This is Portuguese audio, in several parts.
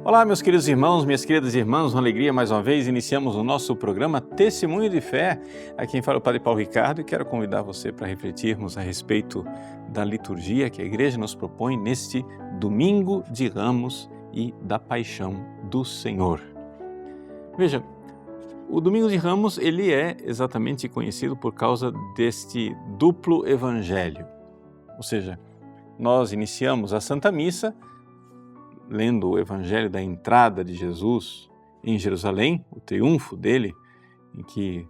Olá, meus queridos irmãos, minhas queridas irmãs, uma alegria mais uma vez. Iniciamos o nosso programa Testemunho de Fé. Aqui quem fala é o Padre Paulo Ricardo e quero convidar você para refletirmos a respeito da liturgia que a Igreja nos propõe neste Domingo de Ramos e da Paixão do Senhor. Veja, o Domingo de Ramos ele é exatamente conhecido por causa deste duplo evangelho. Ou seja, nós iniciamos a Santa Missa lendo o evangelho da entrada de Jesus em Jerusalém, o triunfo dele, em que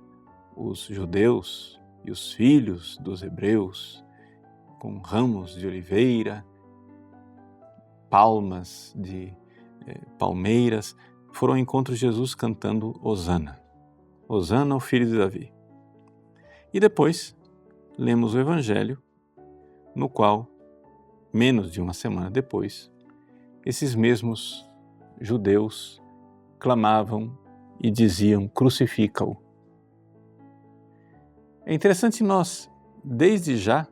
os judeus e os filhos dos hebreus, com ramos de oliveira, palmas de palmeiras, foram ao encontro de Jesus cantando Hosana. Hosana ao filho de Davi. E depois lemos o evangelho no qual, menos de uma semana depois, esses mesmos judeus clamavam e diziam: crucifica-o. É interessante nós, desde já,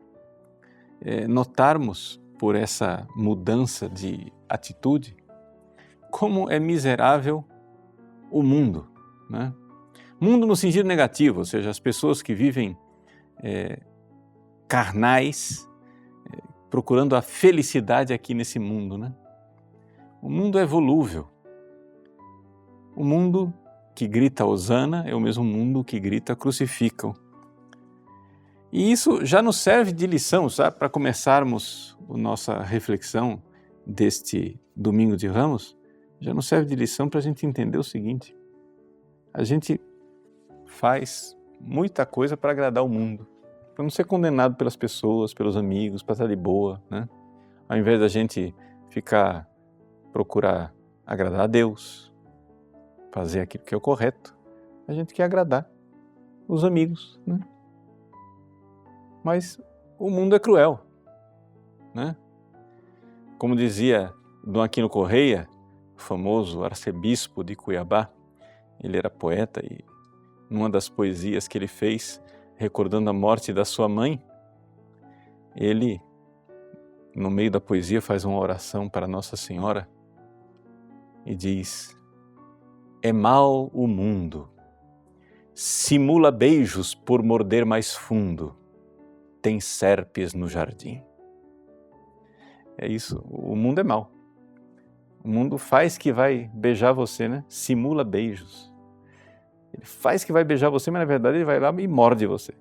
notarmos por essa mudança de atitude, como é miserável o mundo, né? Mundo no sentido negativo, ou seja, as pessoas que vivem carnais, procurando a felicidade aqui nesse mundo, né? O mundo é volúvel. O mundo que grita Hosana é o mesmo mundo que grita crucificam. E isso já nos serve de lição, sabe? Para começarmos a nossa reflexão deste Domingo de Ramos, já nos serve de lição para a gente entender o seguinte: a gente faz muita coisa para agradar o mundo, para não ser condenado pelas pessoas, pelos amigos, para estar de boa, né? Ao invés da gente procurar agradar a Deus, fazer aquilo que é o correto, a gente quer agradar os amigos, né? Mas o mundo é cruel, né? Como dizia Dom Aquino Correia, o famoso arcebispo de Cuiabá, ele era poeta e numa das poesias que ele fez, recordando a morte da sua mãe, ele, no meio da poesia, faz uma oração para Nossa Senhora e diz: é mau o mundo, simula beijos por morder mais fundo, tem serpes no jardim. É isso, o mundo é mau. O mundo faz que vai beijar você, né? Simula beijos. Ele faz que vai beijar você, mas na verdade ele vai lá e morde você.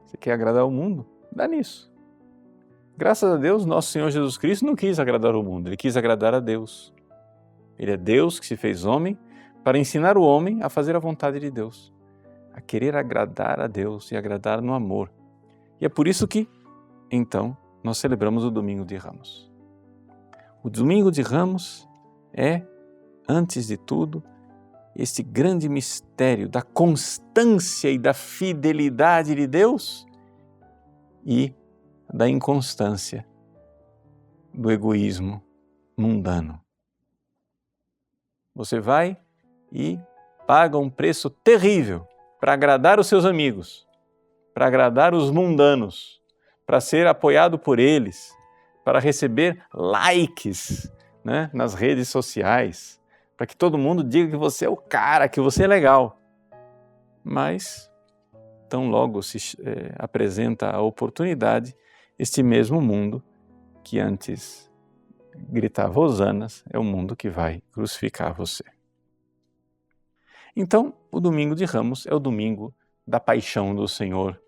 Você quer agradar o mundo? Dá nisso. Graças a Deus, nosso Senhor Jesus Cristo não quis agradar o mundo, ele quis agradar a Deus. Ele é Deus que se fez homem para ensinar o homem a fazer a vontade de Deus, a querer agradar a Deus e agradar no amor. E é por isso que, então, nós celebramos o Domingo de Ramos. O Domingo de Ramos é, antes de tudo, este grande mistério da constância e da fidelidade de Deus e da inconstância do egoísmo mundano. Você vai e paga um preço terrível para agradar os seus amigos, para agradar os mundanos, para ser apoiado por eles, para receber likes, né, nas redes sociais, para que todo mundo diga que você é o cara, que você é legal. Mas, tão logo se apresenta a oportunidade, este mesmo mundo que antes gritava hosanas é o mundo que vai crucificar você. Então, o Domingo de Ramos é o domingo da Paixão do Senhor.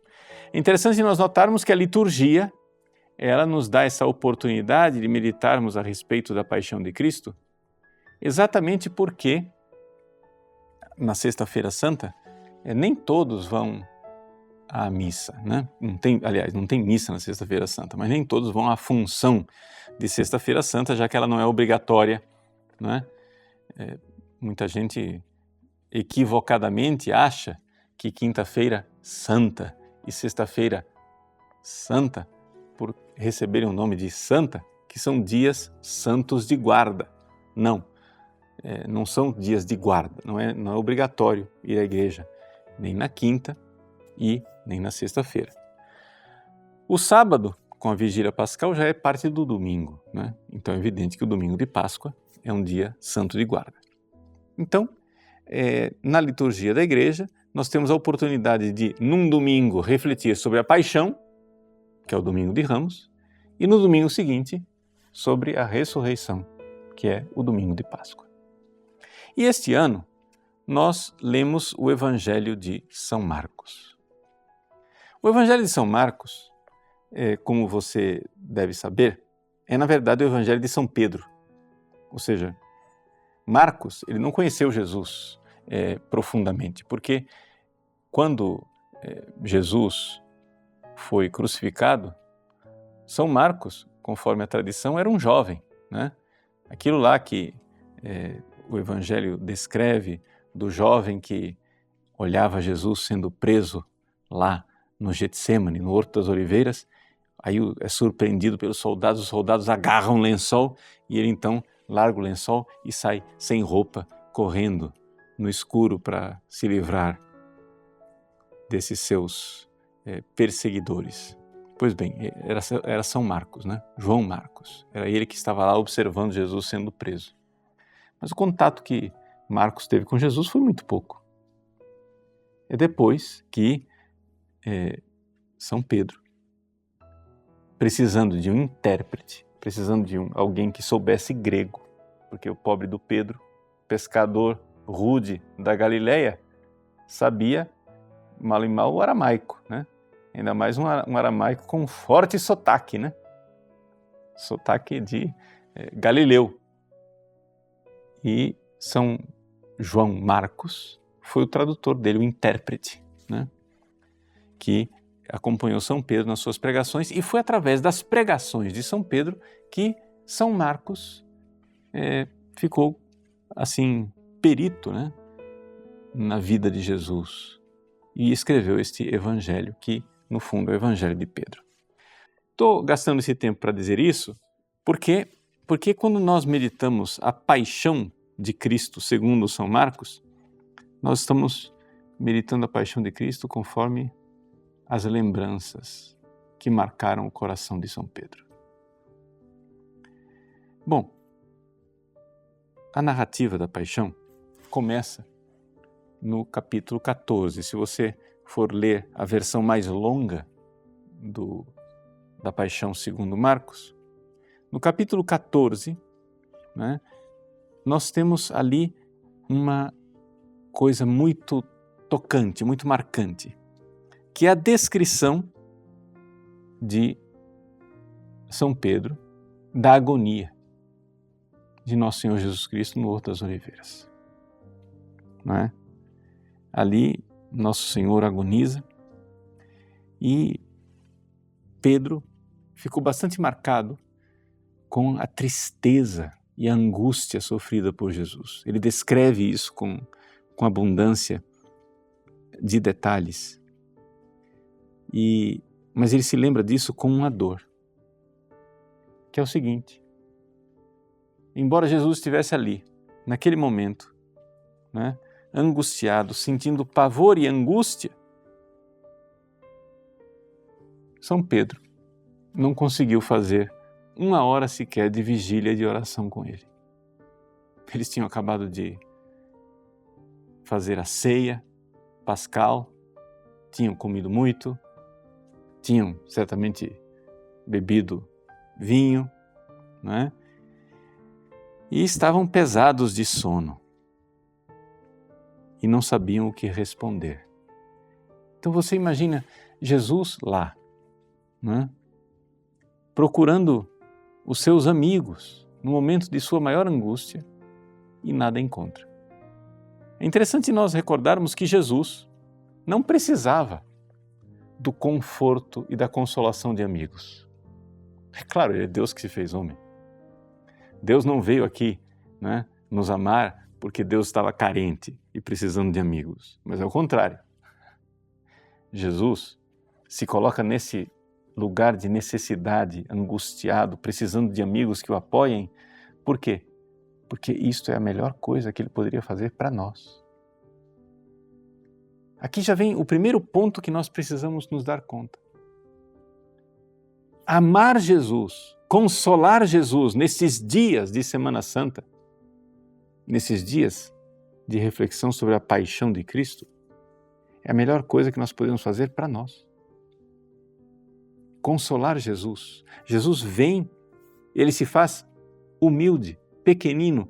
É interessante nós notarmos que a liturgia, ela nos dá essa oportunidade de meditarmos a respeito da Paixão de Cristo, exatamente porque na Sexta-feira Santa nem todos vão à missa, né? Não tem missa na Sexta-feira Santa, mas nem todos vão à função de Sexta-feira Santa, já que ela não é obrigatória, né? Muita gente equivocadamente acha que Quinta-feira Santa e Sexta-feira Santa, por receberem o nome de Santa, que são dias santos de guarda. Não, não são dias de guarda, não é obrigatório ir à igreja, nem na quinta e nem na sexta-feira. O sábado, com a vigília pascal já é parte do domingo, né? Então é evidente que o domingo de Páscoa é um dia santo de guarda. Então, na liturgia da igreja, nós temos a oportunidade de, num domingo, refletir sobre a paixão, que é o domingo de Ramos, e no domingo seguinte, sobre a ressurreição, que é o domingo de Páscoa. E este ano, nós lemos o Evangelho de São Marcos. O Evangelho de São Marcos, como você deve saber, é na verdade o Evangelho de São Pedro. Ou seja, Marcos, ele não conheceu Jesus profundamente, porque quando Jesus foi crucificado, São Marcos, conforme a tradição, era um jovem, né? Aquilo lá que o Evangelho descreve do jovem que olhava Jesus sendo preso lá no Getsêmani, no Horto das Oliveiras, aí é surpreendido pelos soldados, os soldados agarram um lençol e ele então larga o lençol e sai sem roupa, correndo no escuro para se livrar desses seus perseguidores. Pois bem, era São Marcos, né? João Marcos. Era ele que estava lá observando Jesus sendo preso. Mas o contato que Marcos teve com Jesus foi muito pouco. É depois que São Pedro, precisando de um intérprete, precisando de alguém que soubesse grego, porque o pobre do Pedro, pescador rude da Galileia, sabia mal e mal o aramaico, né? Ainda mais um aramaico com forte sotaque, né? Sotaque de Galileu. E São João Marcos foi o tradutor dele, o intérprete, né? Que acompanhou São Pedro nas suas pregações, e foi através das pregações de São Pedro que São Marcos ficou, assim, perito, né, na vida de Jesus e escreveu este evangelho que, no fundo, é o Evangelho de Pedro. Estou gastando esse tempo para dizer isso porque quando nós meditamos a paixão de Cristo segundo São Marcos, nós estamos meditando a paixão de Cristo conforme as lembranças que marcaram o coração de São Pedro. Bom, a narrativa da paixão começa no capítulo 14. Se você for ler a versão mais longa da paixão segundo Marcos, no capítulo 14, né, nós temos ali uma coisa muito tocante, muito marcante, que é a descrição de São Pedro da agonia de Nosso Senhor Jesus Cristo no Horto das Oliveiras. Não é? Ali, Nosso Senhor agoniza e Pedro ficou bastante marcado com a tristeza e a angústia sofrida por Jesus. Ele descreve isso com abundância de detalhes. Mas ele se lembra disso com uma dor, que é o seguinte: embora Jesus estivesse ali, naquele momento, né, angustiado, sentindo pavor e angústia, São Pedro não conseguiu fazer 1 hora sequer de vigília e de oração com ele. Eles tinham acabado de fazer a ceia pascal, tinham comido muito, tinham certamente bebido vinho, né? E estavam pesados de sono e não sabiam o que responder. Então você imagina Jesus lá, né? Procurando os seus amigos no momento de sua maior angústia e nada encontra. É interessante nós recordarmos que Jesus não precisava do conforto e da consolação de amigos. É claro, ele é Deus que se fez homem. Deus não veio aqui, né, nos amar porque Deus estava carente e precisando de amigos, mas é o contrário. Jesus se coloca nesse lugar de necessidade, angustiado, precisando de amigos que o apoiem. Por quê? Porque isto é a melhor coisa que ele poderia fazer para nós. Aqui já vem o primeiro ponto que nós precisamos nos dar conta. amar Jesus, consolar Jesus nesses dias de Semana Santa, nesses dias de reflexão sobre a paixão de Cristo, é a melhor coisa que nós podemos fazer para nós. Consolar Jesus. Jesus vem, ele se faz humilde, pequenino,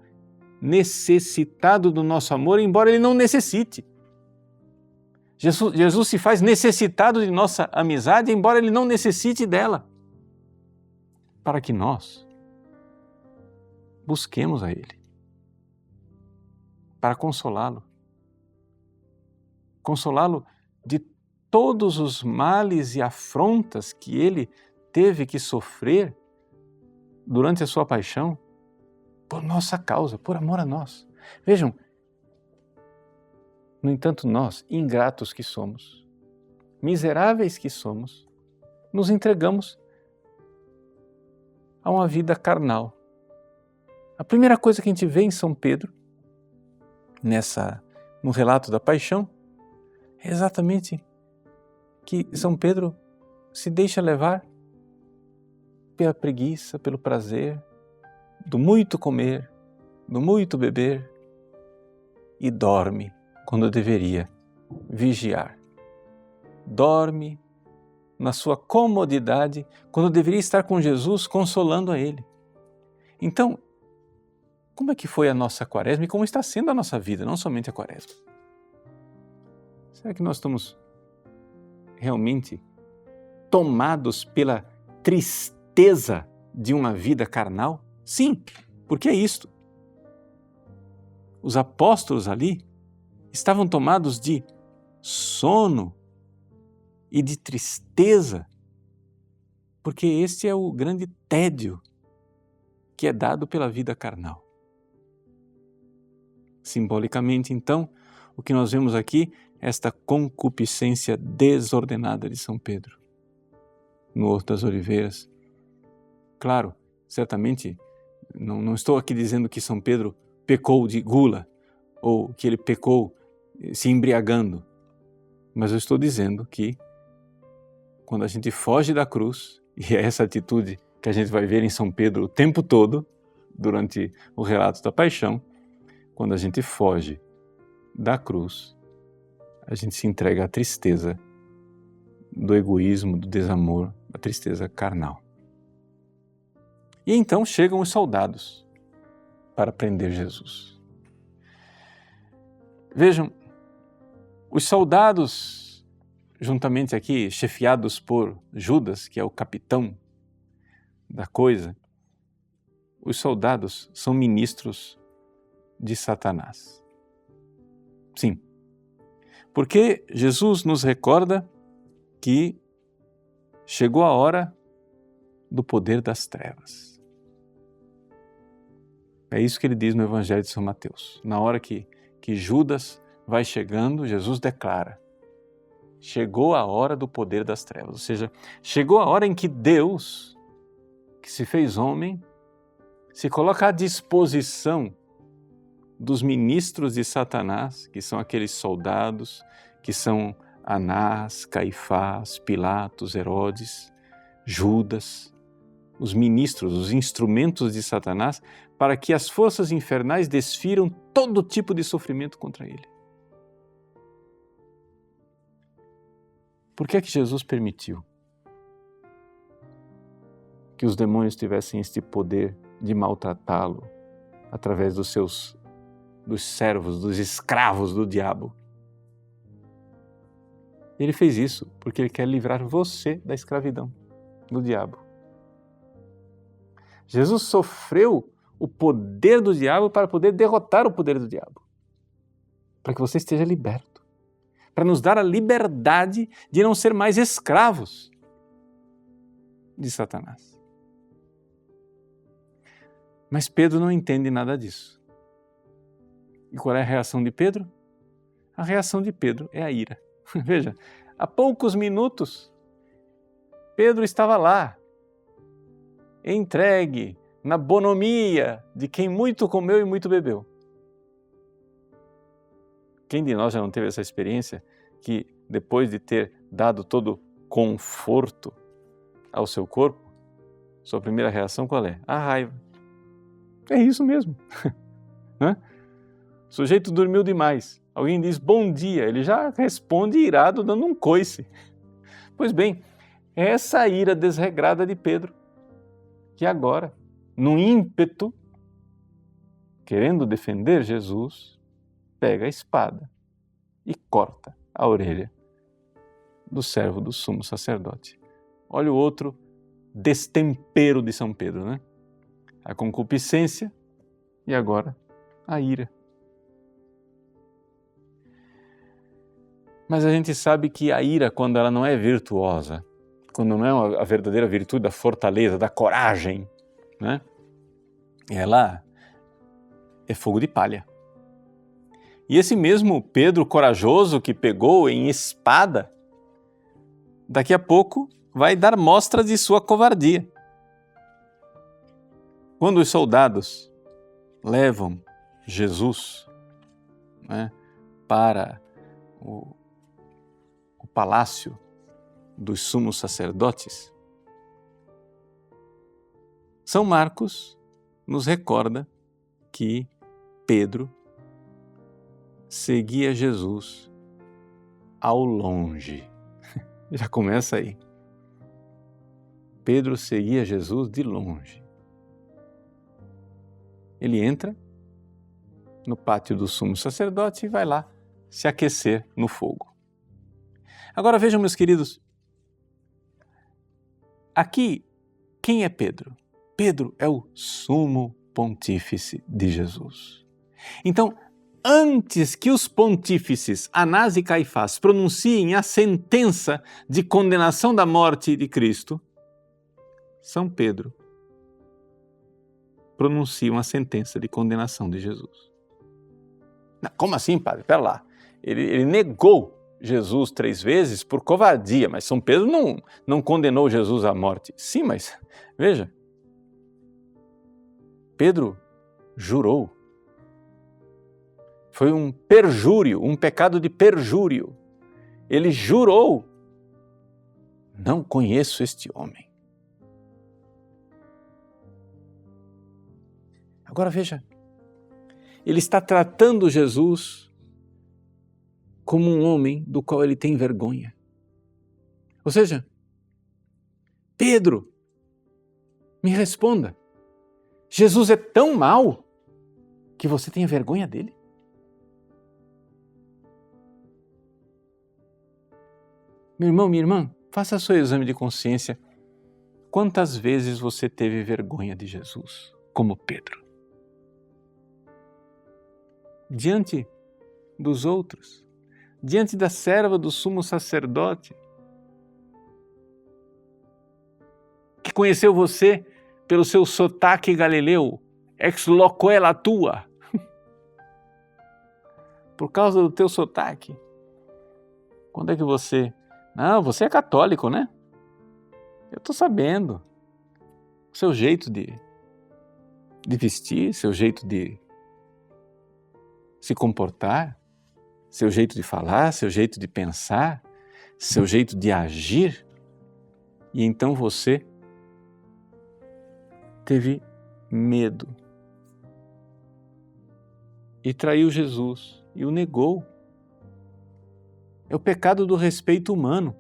necessitado do nosso amor, embora ele não necessite. Jesus se faz necessitado de nossa amizade, embora ele não necessite dela, para que nós busquemos a ele, para consolá-lo. Consolá-lo de todos os males e afrontas que ele teve que sofrer durante a sua paixão, por nossa causa, por amor a nós. Vejam, no entanto, nós, ingratos que somos, miseráveis que somos, nos entregamos a uma vida carnal. A primeira coisa que a gente vê em São Pedro, no relato da paixão, é exatamente que São Pedro se deixa levar pela preguiça, pelo prazer, do muito comer, do muito beber, e dorme quando deveria vigiar. Dorme na sua comodidade quando deveria estar com Jesus consolando a ele. Então, como é que foi a nossa quaresma e como está sendo a nossa vida, não somente a quaresma? Será que nós estamos realmente tomados pela tristeza de uma vida carnal? Sim, porque é isto. Os apóstolos ali estavam tomados de sono e de tristeza, porque este é o grande tédio que é dado pela vida carnal. Simbolicamente, então, o que nós vemos aqui é esta concupiscência desordenada de São Pedro no Horto das Oliveiras. Claro, certamente, não estou aqui dizendo que São Pedro pecou de gula ou que ele pecou se embriagando, mas eu estou dizendo que quando a gente foge da cruz, e é essa atitude que a gente vai ver em São Pedro o tempo todo, durante o relato da paixão, quando a gente foge da cruz, a gente se entrega à tristeza do egoísmo, do desamor, da tristeza carnal. E então chegam os soldados para prender Jesus. Vejam, os soldados, juntamente aqui, chefiados por Judas, que é o capitão da coisa, os soldados são ministros de Satanás. Sim, porque Jesus nos recorda que chegou a hora do poder das trevas. É isso que ele diz no Evangelho de São Mateus. Na hora que Judas vai chegando, Jesus declara: chegou a hora do poder das trevas. Ou seja, chegou a hora em que Deus, que se fez homem, se coloca à disposição dos ministros de Satanás, que são aqueles soldados, que são Anás, Caifás, Pilatos, Herodes, Judas, os ministros, os instrumentos de Satanás, para que as forças infernais desfiram todo tipo de sofrimento contra ele. Por que é que Jesus permitiu que os demônios tivessem este poder de maltratá-lo através dos servos, dos escravos do diabo? Ele fez isso porque ele quer livrar você da escravidão do diabo. Jesus sofreu o poder do diabo para poder derrotar o poder do diabo, para que você esteja liberto, para nos dar a liberdade de não ser mais escravos de Satanás. Mas Pedro não entende nada disso. E qual é a reação de Pedro? A reação de Pedro é a ira. Veja, há poucos minutos, Pedro estava lá, entregue na bonomia de quem muito comeu e muito bebeu. Quem de nós já não teve essa experiência que, depois de ter dado todo conforto ao seu corpo, sua primeira reação qual é? A raiva. É isso mesmo. O sujeito dormiu demais. Alguém diz bom dia, ele já responde irado dando um coice. Pois bem, é essa ira desregrada de Pedro que agora, no ímpeto, querendo defender Jesus, pega a espada e corta a orelha do servo do sumo sacerdote. Olha o outro destempero de São Pedro, né? A concupiscência e agora a ira. Mas a gente sabe que a ira, quando ela não é virtuosa, quando não é a verdadeira virtude da fortaleza, da coragem, né? Ela é fogo de palha. E esse mesmo Pedro corajoso que pegou em espada, daqui a pouco vai dar mostras de sua covardia. Quando os soldados levam Jesus, né, para o palácio dos sumos sacerdotes, São Marcos nos recorda que Pedro seguia Jesus ao longe. Já começa aí. Pedro seguia Jesus de longe. Ele entra no pátio do sumo sacerdote e vai lá se aquecer no fogo. Agora vejam, meus queridos, aqui quem é Pedro? Pedro é o sumo pontífice de Jesus. Então, antes que os pontífices Anás e Caifás pronunciem a sentença de condenação da morte de Cristo, São Pedro pronuncia uma sentença de condenação de Jesus. Não, como assim, padre? Pera lá. Ele negou Jesus 3 vezes por covardia, mas São Pedro não condenou Jesus à morte. Sim, mas veja, Pedro jurou. Foi um perjúrio, um pecado de perjúrio. Ele jurou: não conheço este homem. Agora veja, ele está tratando Jesus como um homem do qual ele tem vergonha. Ou seja, Pedro, me responda, Jesus é tão mau que você tem vergonha dele? Meu irmão, minha irmã, faça seu exame de consciência. Quantas vezes você teve vergonha de Jesus, como Pedro? Diante dos outros, diante da serva do sumo sacerdote, que conheceu você pelo seu sotaque galileu, ex loquela tua, por causa do teu sotaque. Quando é que você... Não, você é católico, né? Eu estou sabendo. Seu jeito de vestir, seu jeito de se comportar, seu jeito de falar, seu jeito de pensar, seu jeito de agir. E então você teve medo e traiu Jesus e o negou. É o pecado do respeito humano.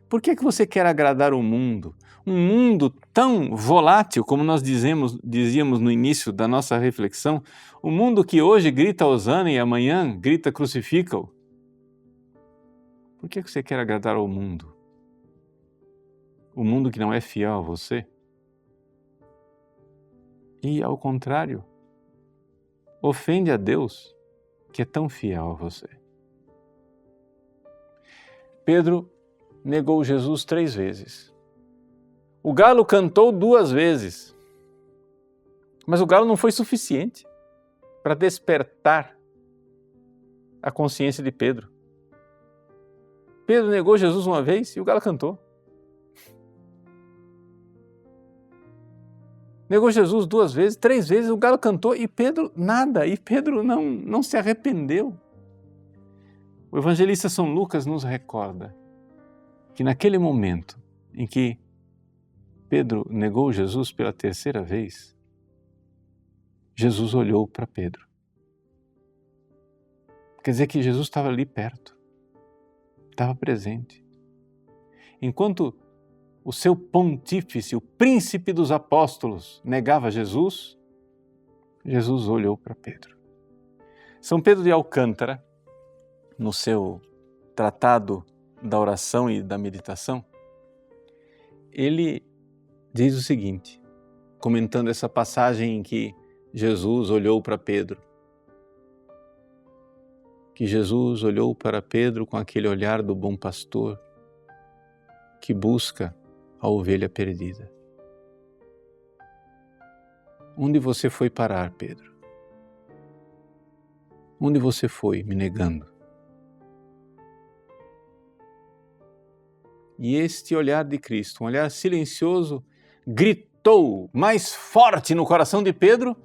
Por que você quer agradar o mundo? Um mundo tão volátil, como nós dizíamos no início da nossa reflexão, um mundo que hoje grita hosana e amanhã grita crucifica-o. Por que você quer agradar ao mundo? O mundo que não é fiel a você? E, ao contrário, ofende a Deus, que é tão fiel a você. Pedro negou Jesus 3 vezes. O galo cantou 2 vezes. Mas o galo não foi suficiente para despertar a consciência de Pedro. Pedro negou Jesus 1 vez e o galo cantou. Negou Jesus 2 vezes, 3 vezes, o galo cantou e Pedro nada, e Pedro não se arrependeu. O evangelista São Lucas nos recorda que naquele momento em que Pedro negou Jesus pela terceira vez, Jesus olhou para Pedro. Quer dizer que Jesus estava ali perto, estava presente. Enquanto o seu pontífice, o príncipe dos apóstolos, negava Jesus, Jesus olhou para Pedro. São Pedro de Alcântara, no seu Tratado da Oração e da Meditação, ele diz o seguinte, comentando essa passagem em que Jesus olhou para Pedro, que Jesus olhou para Pedro com aquele olhar do bom pastor que busca a ovelha perdida. Onde você foi parar, Pedro? Onde você foi me negando? E este olhar de Cristo, um olhar silencioso, gritou mais forte no coração de Pedro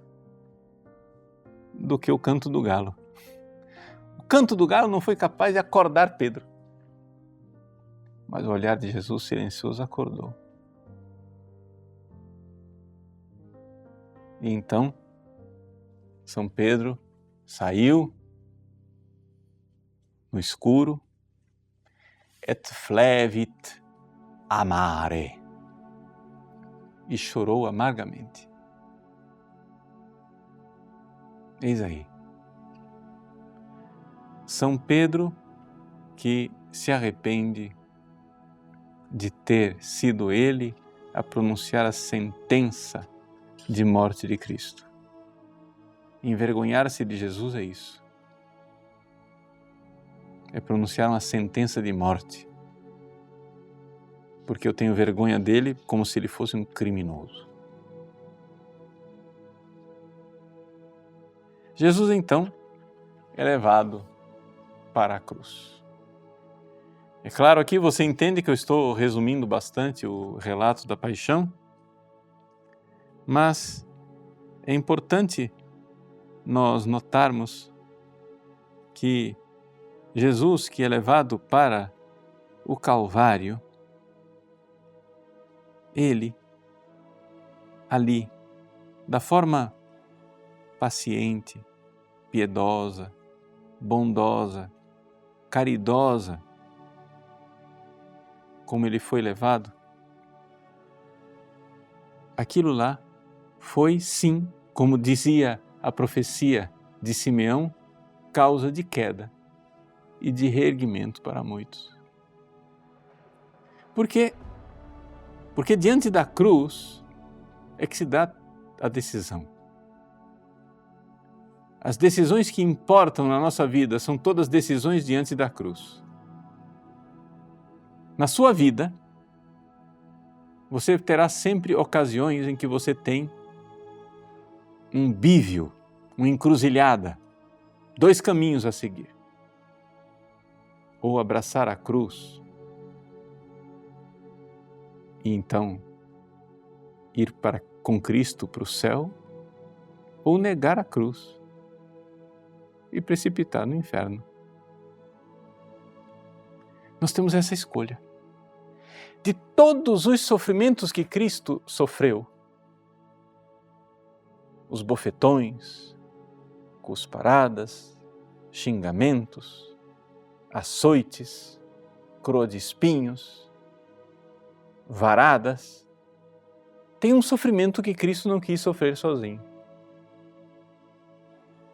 do que o canto do galo. O canto do galo não foi capaz de acordar Pedro, mas o olhar de Jesus silencioso acordou. E então, São Pedro saiu no escuro, et flevit amare, e chorou amargamente. Eis aí, São Pedro que se arrepende de ter sido ele a pronunciar a sentença de morte de Cristo. Envergonhar-se de Jesus é isso. É pronunciar uma sentença de morte. Porque eu tenho vergonha dele como se ele fosse um criminoso. Jesus então é levado para a cruz. É claro, aqui você entende que eu estou resumindo bastante o relato da paixão, mas é importante nós notarmos que Jesus, que é levado para o Calvário, ele, ali, da forma paciente, piedosa, bondosa, caridosa, como ele foi levado, aquilo lá foi sim, como dizia a profecia de Simeão, causa de queda e de reerguimento para muitos. Por quê? Porque diante da cruz é que se dá a decisão. As decisões que importam na nossa vida são todas decisões diante da cruz. Na sua vida, você terá sempre ocasiões em que você tem um bívio, uma encruzilhada, dois caminhos a seguir. Ou abraçar a cruz e então ir com Cristo para o céu, ou negar a cruz e precipitar no inferno. Nós temos essa escolha. De todos os sofrimentos que Cristo sofreu, os bofetões, cusparadas, xingamentos, açoites, coroa de espinhos, varadas, tem um sofrimento que Cristo não quis sofrer sozinho.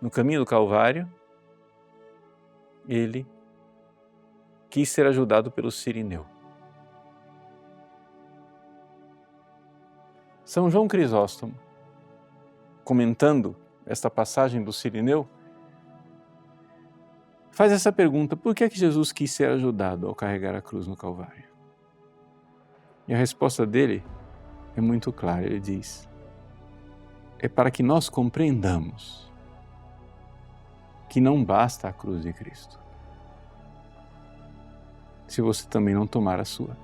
No caminho do Calvário, ele quis ser ajudado pelo Cirineu. São João Crisóstomo, comentando esta passagem do Cirineu, faz essa pergunta: por que é que Jesus quis ser ajudado ao carregar a cruz no Calvário? E a resposta dele é muito clara, ele diz: é para que nós compreendamos que não basta a cruz de Cristo, se você também não tomar a sua.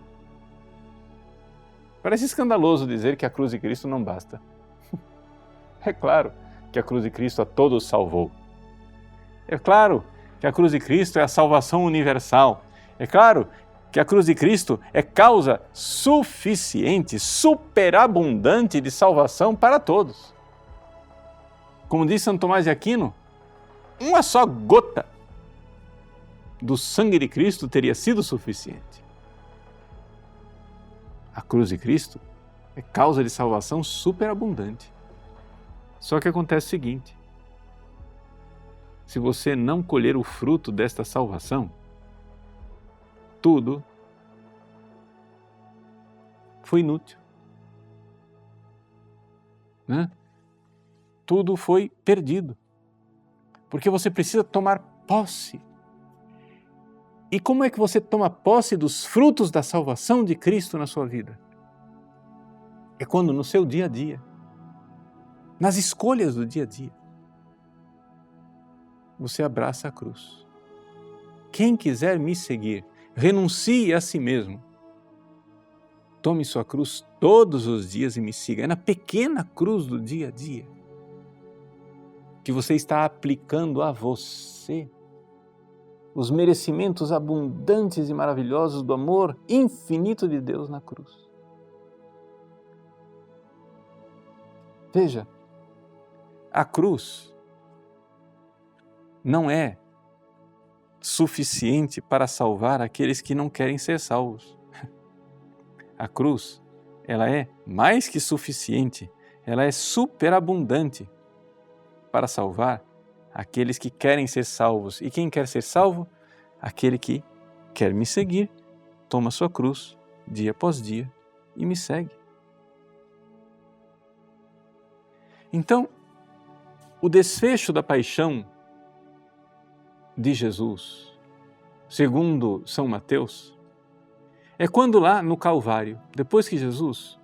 Parece escandaloso dizer que a cruz de Cristo não basta. É claro que a cruz de Cristo a todos salvou. É claro que a cruz de Cristo é a salvação universal. É claro que a cruz de Cristo é causa suficiente, superabundante de salvação para todos. Como diz Santo Tomás de Aquino, uma só gota do sangue de Cristo teria sido suficiente. A cruz de Cristo é causa de salvação superabundante. Só que acontece o seguinte: se você não colher o fruto desta salvação, tudo foi inútil, né? Tudo foi perdido, porque você precisa tomar posse. E como é que você toma posse dos frutos da salvação de Cristo na sua vida? É quando no seu dia a dia, nas escolhas do dia a dia, você abraça a cruz. Quem quiser me seguir, renuncie a si mesmo. Tome sua cruz todos os dias e me siga. É na pequena cruz do dia a dia que você está aplicando a você os merecimentos abundantes e maravilhosos do amor infinito de Deus na cruz. Veja, a cruz não é suficiente para salvar aqueles que não querem ser salvos. A cruz, ela é mais que suficiente, ela é superabundante para salvar aqueles que querem ser salvos. E quem quer ser salvo? Aquele que quer me seguir, toma sua cruz dia após dia e me segue. Então, o desfecho da paixão de Jesus, segundo São Mateus, é quando lá no Calvário, depois que Jesus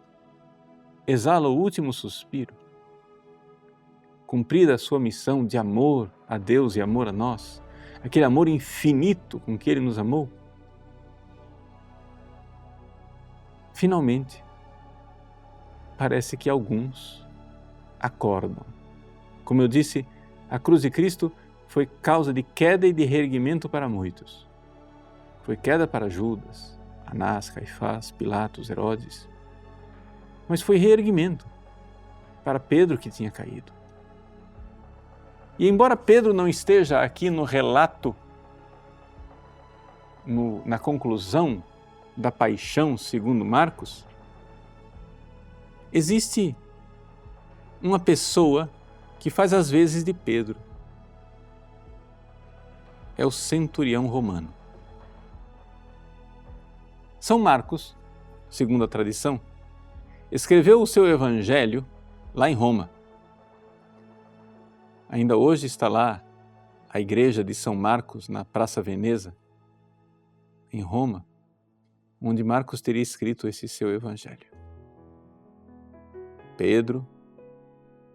exala o último suspiro, cumprida a sua missão de amor a Deus e amor a nós, aquele amor infinito com que Ele nos amou, finalmente, parece que alguns acordam. Como eu disse, a cruz de Cristo foi causa de queda e de reerguimento para muitos. Foi queda para Judas, Anás, Caifás, Pilatos, Herodes. Mas foi reerguimento para Pedro, que tinha caído. E embora Pedro não esteja aqui no relato, na conclusão da paixão segundo Marcos, existe uma pessoa que faz as vezes de Pedro. É o centurião romano. São Marcos, segundo a tradição, escreveu o seu evangelho lá em Roma. Ainda hoje está lá a igreja de São Marcos, na Praça Veneza, em Roma, onde Marcos teria escrito esse seu evangelho. Pedro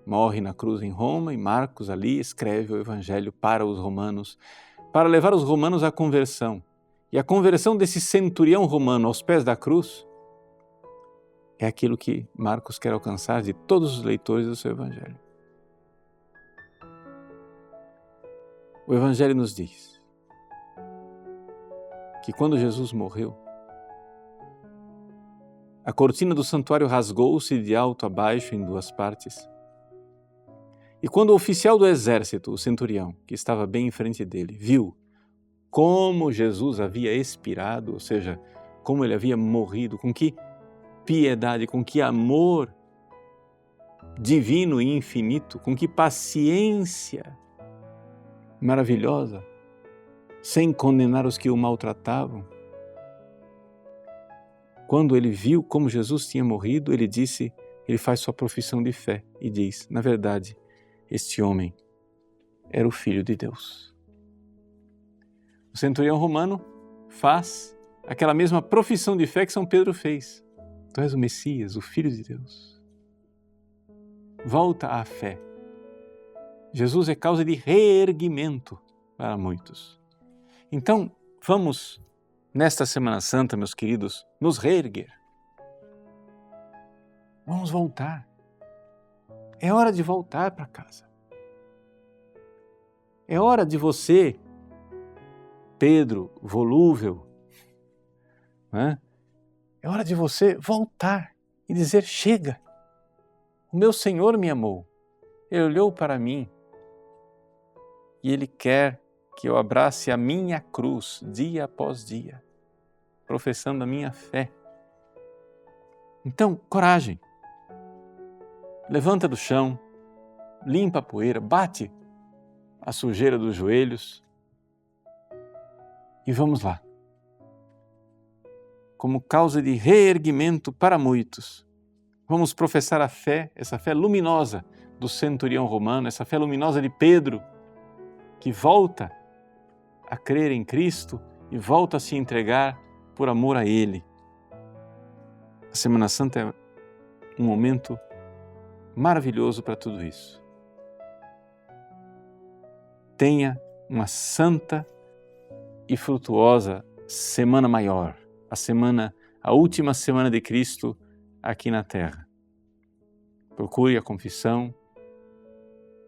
morre na cruz em Roma e Marcos ali escreve o evangelho para os romanos, para levar os romanos à conversão. E a conversão desse centurião romano aos pés da cruz é aquilo que Marcos quer alcançar de todos os leitores do seu evangelho. O evangelho nos diz que quando Jesus morreu, a cortina do santuário rasgou-se de alto a baixo em duas partes. E quando o oficial do exército, o centurião, que estava bem em frente dele, viu como Jesus havia expirado, ou seja, como ele havia morrido, com que piedade, com que amor divino e infinito, com que paciência maravilhosa, sem condenar os que o maltratavam. Quando ele viu como Jesus tinha morrido, ele faz sua profissão de fé e diz, na verdade, este homem era o Filho de Deus. O centurião romano faz aquela mesma profissão de fé que São Pedro fez. Tu és o Messias, o Filho de Deus. Volta à fé. Jesus é causa de reerguimento para muitos. Então, vamos, nesta Semana Santa, meus queridos, nos reerguer. Vamos voltar. É hora de voltar para casa. É hora de você, Pedro volúvel, né? É hora de você voltar e dizer: chega, o meu Senhor me amou, Ele olhou para mim e Ele quer que eu abrace a minha cruz dia após dia, professando a minha fé. Então, coragem, levanta do chão, limpa a poeira, bate a sujeira dos joelhos e vamos lá. Como causa de reerguimento para muitos, vamos professar a fé, essa fé luminosa do centurião romano, essa fé luminosa de Pedro, que volta a crer em Cristo e volta a se entregar por amor a Ele. A Semana Santa é um momento maravilhoso para tudo isso. Tenha uma santa e frutuosa Semana Maior, a última semana de Cristo aqui na Terra. Procure a confissão,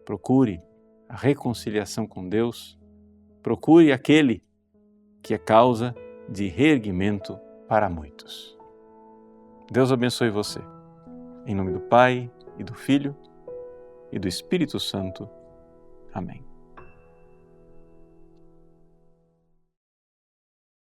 procure a reconciliação com Deus, procure aquele que é causa de reerguimento para muitos. Deus abençoe você. Em nome do Pai, e do Filho, e do Espírito Santo. Amém.